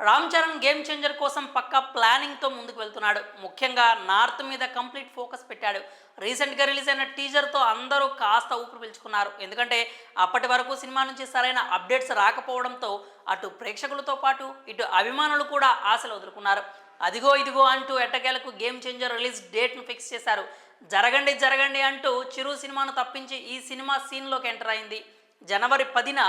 Ram Charan game changer కోసం పక్కా ప్లానింగ్తో ముందుకు వెళ్తున్నాడు. ముఖ్యంగా నార్త్ మీద కంప్లీట్ ఫోకస్ పెట్టాడు. రీసెంట్గా రిలీజ్ అయిన టీజర్తో అందరూ కాస్త ఊపిరి పీల్చుకున్నారు. ఎందుకంటే అప్పటి వరకు సినిమా నుంచి సరైన అప్డేట్స్ రాకపోవడంతో అటు ప్రేక్షకులతో పాటు ఇటు అభిమానులు కూడా ఆశలు వదులుకున్నారు. అదిగో ఇదిగో అంటూ ఎట్టకేలకు గేమ్ చేంజర్ రిలీజ్ డేట్ను ఫిక్స్ చేశారు. జరగండి జరగండి అంటూ చిరు సినిమాను తప్పించి ఈ సినిమా సీన్లోకి ఎంటర్ అయింది. జనవరి 10న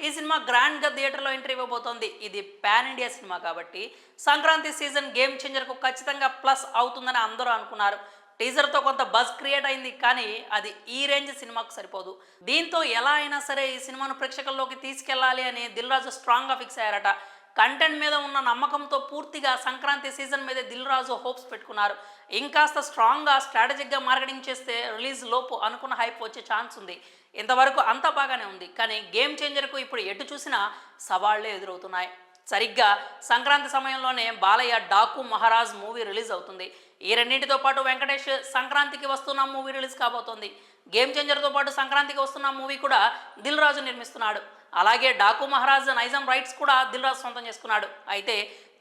ఈ సినిమా గ్రాండ్గా థియేటర్లో ఎంట్రీ ఇవ్వబోతోంది. ఇది పాన్ ఇండియా సినిమా కాబట్టి సంక్రాంతి సీజన్ గేమ్ చేంజర్కు ఖచ్చితంగా ప్లస్ అవుతుందని అందరూ అనుకున్నారు. టీజర్తో కొంత బజ్ క్రియేట్ అయింది, కానీ అది ఈ రేంజ్ సినిమాకు సరిపోదు. దీంతో ఎలా అయినా సరే ఈ సినిమాను ప్రేక్షకుల్లోకి తీసుకెళ్లాలి అని దిల్ రాజు స్ట్రాంగ్గా ఫిక్స్ అయ్యారట. కంటెంట్ మీద ఉన్న నమ్మకంతో పూర్తిగా సంక్రాంతి సీజన్ మీద దిల్ రాజు హోప్స్ పెట్టుకున్నారు. ఇంకాస్త స్ట్రాంగ్గా స్ట్రాటజిక్గా మార్కెటింగ్ చేస్తే రిలీజ్ లోపు అనుకున్న హైప్ వచ్చే ఛాన్స్ ఉంది. ఇంతవరకు అంతా బాగానే ఉంది, కానీ గేమ్ చేంజర్కు ఇప్పుడు ఎటు చూసినా సవాళ్లే ఎదురవుతున్నాయి. సరిగ్గా సంక్రాంతి సమయంలోనే బాలయ్య డాకు మహారాజ్ మూవీ రిలీజ్ అవుతుంది. ఈ రెండింటితో పాటు వెంకటేష్ సంక్రాంతికి వస్తున్న మూవీ రిలీజ్ కాబోతోంది. గేమ్ చేంజర్తో పాటు సంక్రాంతికి వస్తున్న మూవీ కూడా దిల్ రాజు నిర్మిస్తున్నాడు. అలాగే డాకు మహారాజ్ నైజాం రైట్స్ కూడా దిల్ రాజు సొంతం చేసుకున్నాడు. అయితే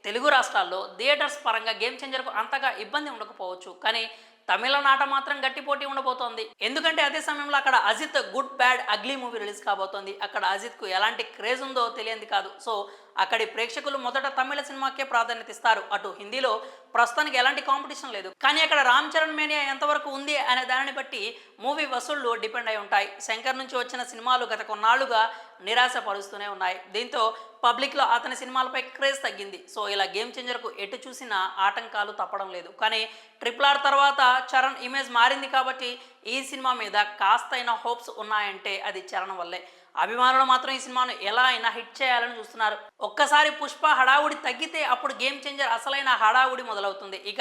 తెలుగు రాష్ట్రాల్లో థియేటర్స్ పరంగా గేమ్ చేంజర్కు అంతగా ఇబ్బంది ఉండకపోవచ్చు, కానీ తమిళనాట మాత్రం గట్టి పోటీ ఉండబోతోంది. ఎందుకంటే అదే సమయంలో అక్కడ Ajith good bad ugly movie release కాబోతోంది. అక్కడ అజిత్కు ఎలాంటి క్రేజ్ ఉందో తెలియంది కాదు. సో అక్కడి ప్రేక్షకులు మొదట తమిళ సినిమాకే ప్రాధాన్యత ఇస్తారు. అటు హిందీలో ప్రస్తుతానికి ఎలాంటి కాంపిటీషన్ లేదు, కానీ అక్కడ రామ్ చరణ్ మేనియా ఎంతవరకు ఉంది అనే దానిని బట్టి మూవీ వసూళ్లు డిపెండ్ అయి ఉంటాయి. శంకర్ నుంచి వచ్చిన సినిమాలు గత కొన్నాళ్లుగా నిరాశ పరుస్తూనే ఉన్నాయి. దీంతో పబ్లిక్లో అతని సినిమాలపై క్రేజ్ తగ్గింది. సో ఇలా గేమ్ చేంజర్కు ఎటు చూసినా ఆటంకాలు తప్పడం లేదు. కానీ RRR తర్వాత చరణ్ ఇమేజ్ మారింది కాబట్టి ఈ సినిమా మీద కాస్తైనా హోప్స్ ఉన్నాయంటే అది చరణ్ వల్లే. అభిమానులు మాత్రం ఈ సినిమాను ఎలా అయినా హిట్ చేయాలని చూస్తున్నారు. ఒక్కసారి పుష్ప హడావుడి తగ్గితే అప్పుడు గేమ్ చేంజర్ అసలైన హడావుడి మొదలవుతుంది. ఇక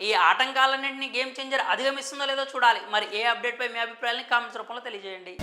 ఈ ఆటంకాలన్నింటినీ గేమ్ చేంజర్ అధిగమిస్తుందో లేదో చూడాలి. మరి ఏ అప్డేట్పై మీ అభిప్రాయాన్ని కామెంట్స్ రూపంలో తెలియజేయండి.